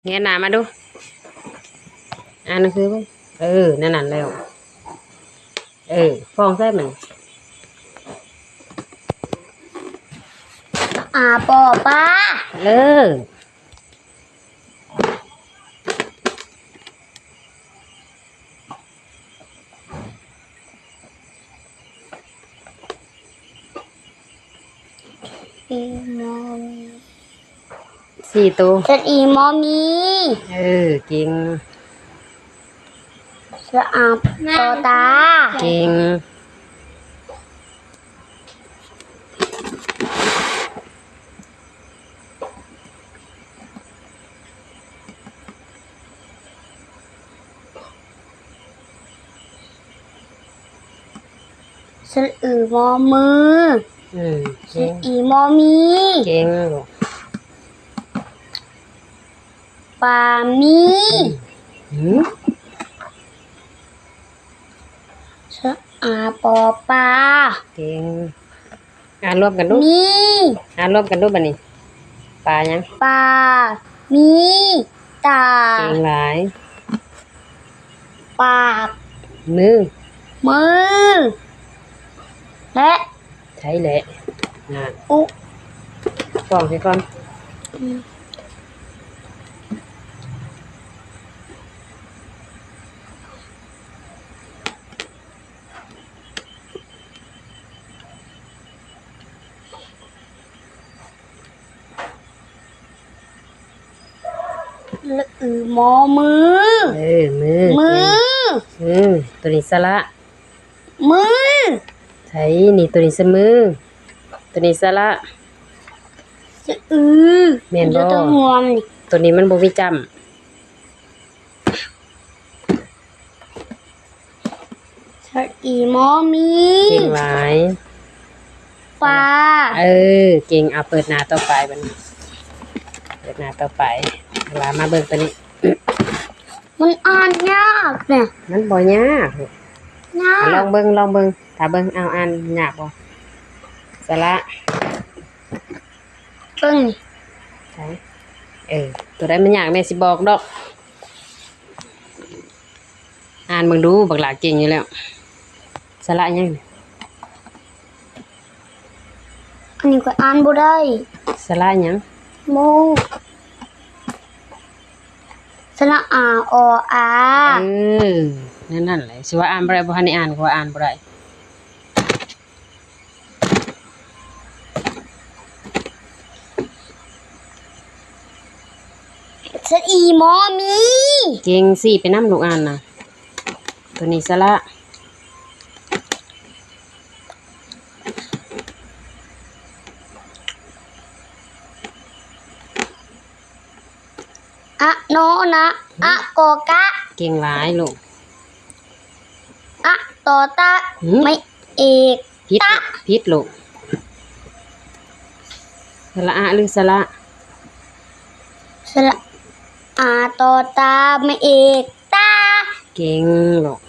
เงี้ยหนามาดูนั่นคือนั่นแล้วฟองใส่มันปอป้าอีมอมี4 ตัวสระอีมอมีเก่งสระอาตอตาเก่งสระอือมอมือสระอีมอมีเก่งลูกปามีสระอาปอปาเก่งรวมกันดูมีรวมกันดูบัดนี้ปลายังปามีตาเก่งหลายปากมือและใช้แหละอุฟองให้ก่อนละอือมอมือมือตัวนี้สระมือใช้นี่ตัวนี้เสมอตัวนี้สระสะอือแม่นบ่ตัวงวมนี่ตัวนี้มันบ่มีจำสระอีมอมีเก่งหลายปลาเก่งเอาเปิดหน้าต่อไปบัดนี้เปิดหน้าต่อไปเวลามาเบิ่งตัวนี้มันอ่านยากเนี่ยมันบ่ยากลองเบิ่งถ้าเบิ่งเอาอ่านยากบ่สระเบิ่งใช่ตัวใดมันยากแม่สิบอกดอกอ่านเบิ่งดูบักหลาเก่งอยู่แล้วสระยังอันนี้ก็อ่านบ่ได้สระยังโมสระอาออานั่นแหละสิว่าอ่านบ่ได้บ่ทันได้อ่านก็ว่าอ่านบ่ได้สระอีมอมีเก่งสิไปนำลูกอ่านน่ะตัวนี้สระอะโนนะอะกอกะเก่งหลายลูกอะตอตาไม่เอกผิดลูกสระอะหรือสระสระอาตอตาไม่เอกตาเก่งลูก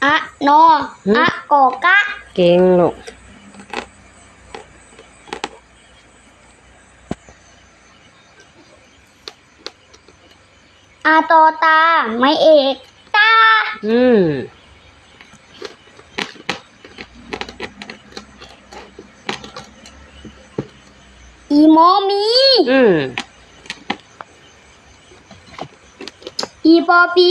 อะโนอะกอกะเก่งลูกอาตอตาไม่เอกตาอีมอมีอีปอปี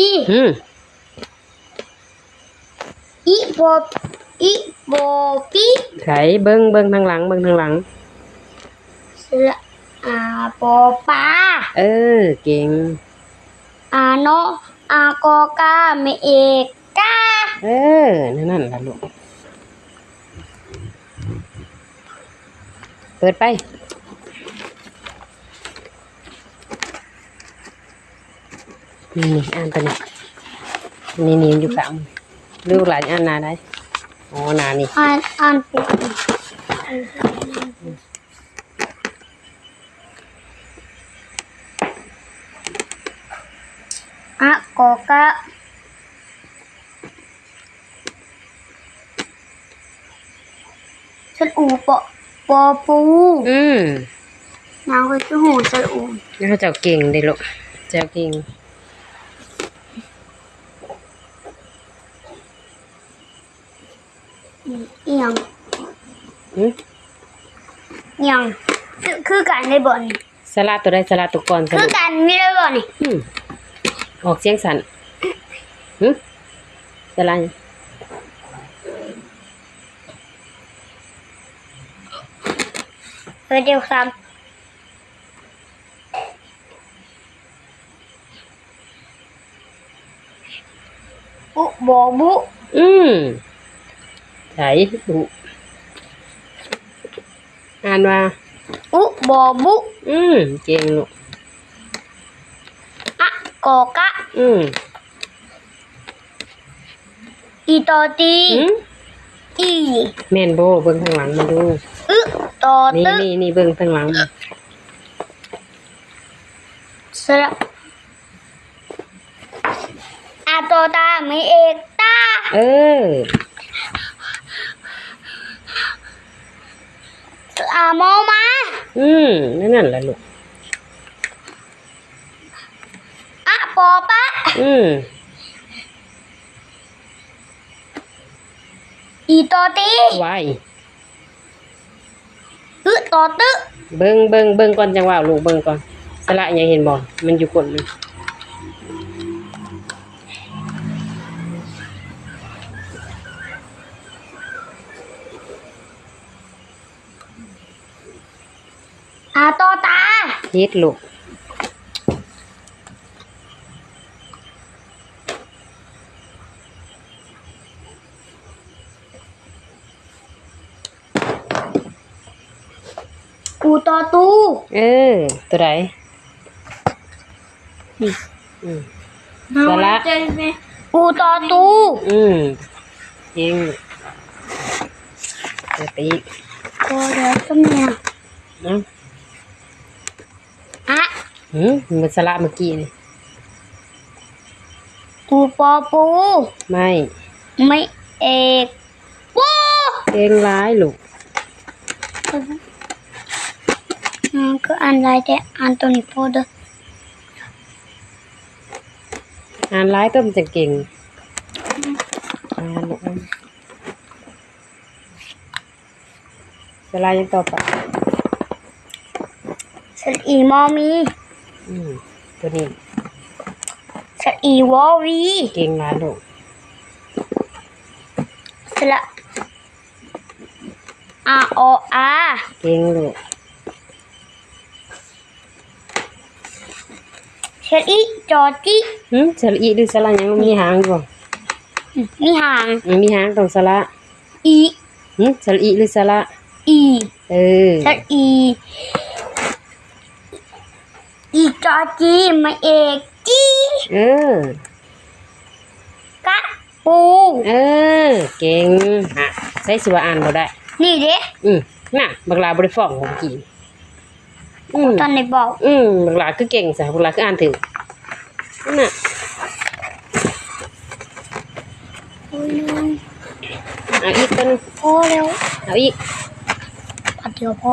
อีปอปีไขเบิ่งทางหลังสระอาปอปาเก่งอาโนอากอกาไม่เอกกานั่นล่ะลูกเปิดไปนี่อ่านตัวนี้นี่อยู่ข้างลูกหลานอ่านหน้าได้อ๋อหน้านี่อ่านปุ๊บอากอกะฉันอูปอปู น้ำก็จะหูสระอู แล้วเจ้าเก่งเด้ลูกเจ้าเก่ง เอียง หึ เอียงคือกันในบ่อน สละตัวใดสละตัวก่อนส คือ รุป กันไม่ได้บ่อนนี่ ออกเสียงสั่นหึสละหยัง เดียวซ้ำอุบอบุ ไสบุอ่านว่า อุบอบุ เก่งลูก อะกอกะ อืม อีตอตี หึ อี แม่นโบเบิ่งข้างหลังมาดู อึตอ นี่ ตึ นี่เบิ่งข้างหลังมา สระอาโตตาไม่เอกตา เออ อามอมา นั่นแหละลูก อะปอปะ อีตอตี ไว้ อึตอตึ เบิ่งก่อนจังว่าลูกเบิ่งก่อนสละยังเห็นบ่มันอยู่ก้นมัน อาโตตา เฮ็ดลูก อูตอตู ตัวใดสละ อูตอตู เก่งเดี๋ยวไปอีก ก็เดี๋ยวก็แม่ เนาะ อะ มันสละเมื่อกี้นี่ อูปอปู ไม่ ไม่เอกปู เก่งร้ายลูก ก็อ่านไรแต่อ่านตัวนี้พอเด้อ อ่านร้ายต้มจะเก่งอ่านลูกอ่านสละยังต่อไป สระอีมอมี ตัวนี้ สระอีวอวี เก่งร้ายลูก สระอาโออา เก่งลูก สระอีจอจิ สละอีหรือสละยังมีหางอยู่บ่ มีหาง มีหางตรงสละ อี สละอีหรือสละ อี ส สระอีอีจอจีไม่เอกจี เออก ะปู เก่งฮะใช้สิว่าอ่านบ่ได้ นี่เด้ น่ะบักลาบ่ได้ฟ้องผมกิน ตอนไหนบอก บักลาคือเก่งซะบักลาคืออ่านถึงน่ะ โอ้ยน้อย เอาอีกกัน พอแล้ว เอาอีก ปัดเดียวพอ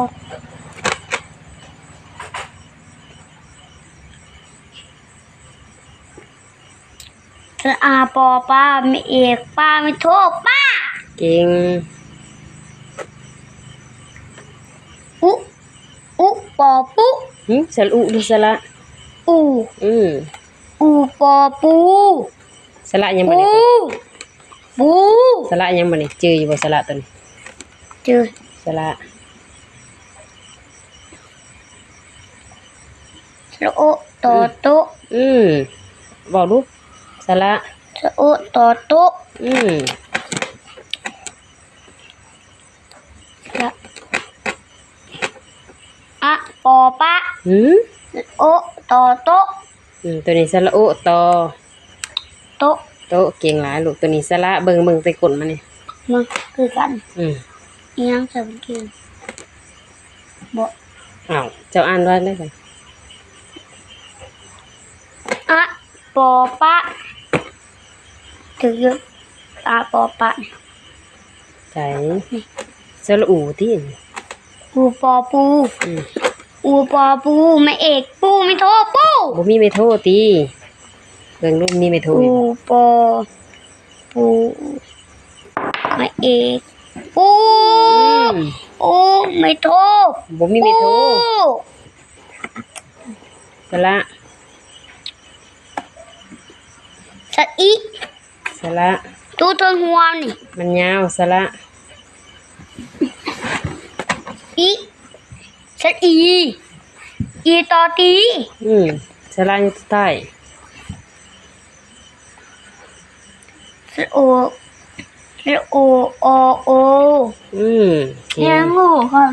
สระอาปอป้าไม่เอกป้าไม่โทษป้า เก่ง อุอุปอปุ สละอุหรือสละ อู อูปอปู สละยังบ่ ปู ได้ ปู สละยังบ่ได้จืออยู่บ่สละตัวนี้ เจอ สละ สระโอตอโต บอกดูสละ สระโอตอโตสระอะปอปะโอตอโต ตัวนี้สละอุต่อ โต โตะเก่งหลายลูกตัวนี้สละเบิ่งไปกดมานี่ มันคือกัน อืม อีหยังจะเป็นกินบ่ อ้าวเจ้าอ่านว่าได้ซั่น อะปอปะถืออยู่อะปอปะ ใจสละอูที่ อูปอปู อืม อ อูปอปูไม่เอกปูไม่โทปู บ่มีไม่โทษติเบิ่งรูปมีไม่โทษ อูปอปูไม่เอกปู อืม อูไม่โท บ่มีไม่โท ปู สละ สะอี สละ ตูตัวหัวนี่ มันยาวสละ อีสะอีอีตอตี สละอยู่ใต้ สะโอสะโอโอโอ เก่ ยัง ง งูค่ะ